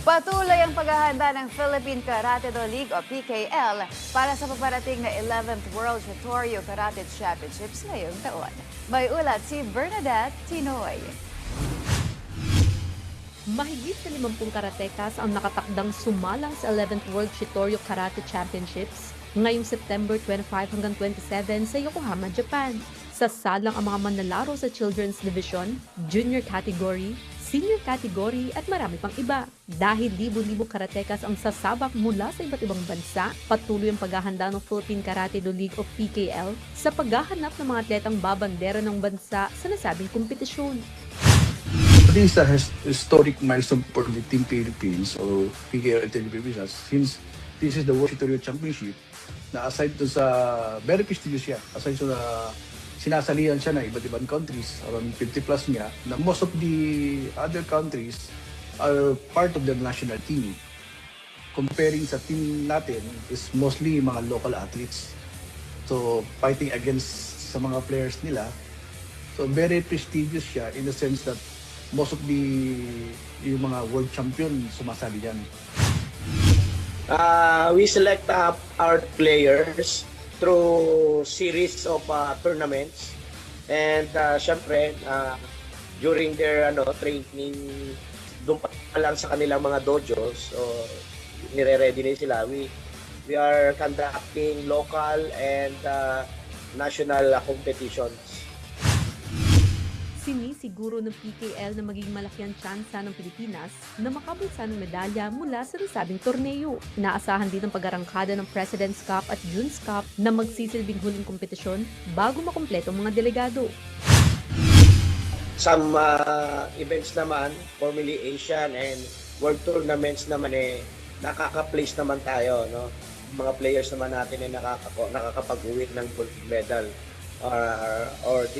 Patuloy ang paghahanda ng Philippine Karate Do League o PKL para sa paparating na 11th World Shitorio Karate Championships ngayong taon. May ulat si Bernadette Tinoy. Mahigit sa 50 karatekas ang nakatakdang sumalang sa 11th World Shitorio Karate Championships ngayong September 25 hanggang 27 sa Yokohama, Japan. Sasalang ang mga manlalaro sa Children's Division, Junior Category, Senior Category at marami pang iba. Dahil libo-libo karatekas ang sasabak mula sa iba't ibang bansa, patuloy ang paghahanda ng Philippine Karate Do League o PKL sa paghahanap ng mga atletang babandera ng bansa sa nasabing kompetisyon. This is a historic milestone for the Team Philippines or PKL and Team Philippines since this is the World Shitorio Championship na aside to sa very prestigious siya, aside to sa sinasalihan siya na iba't ibang countries, around 50 plus niya, na most of the other countries are part of the national team. Comparing sa team natin is mostly mga local athletes. So fighting against sa mga players nila. So very prestigious siya in the sense that most of yung mga world champion sumasali yan. We select our players through series of tournaments, and syempre during their training doon pa lang sa kanilang mga dojos, so nire-ready na sila. We are conducting local and national competitions. Sinisiguro ng PKL na magiging malaki ang tsansa ng Pilipinas na makabulsa ng medalya mula sa nasabing torneo. Inaasahan din ang pag-arangkada ng President's Cup at June's Cup na magsisilbing huling kompetisyon bago makumpleto ang mga delegado. Some events naman, formerly Asian and World Tournaments naman nakaka-place naman tayo, no? Mga players naman natin nakakapag-uwi ng gold medal or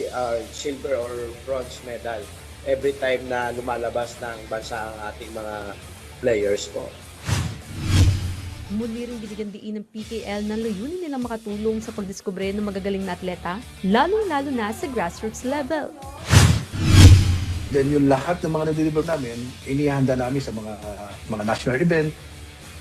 silver or bronze medal every time na lumalabas ng bansa ang ating mga players po. Muli rin binigyan diin ng PKL na layunin nilang makatulong sa pagdiskubre ng magagaling na atleta, lalo-lalo na sa grassroots level. Then yung lahat ng mga na-deliver namin, inihanda namin sa mga national event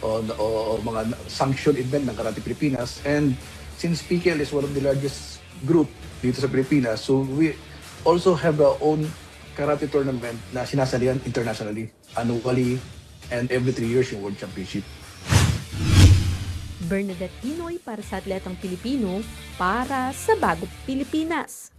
o mga sanctioned event ng Karate Pilipinas. And since PKL is one of the largest group dito sa Pilipinas, so we also have our own karate tournament na sinasalihan internationally, annually, and every 3 years yung World Championship. Bernadette Tinoy para sa Atletang Pilipino, para sa Bagong Pilipinas.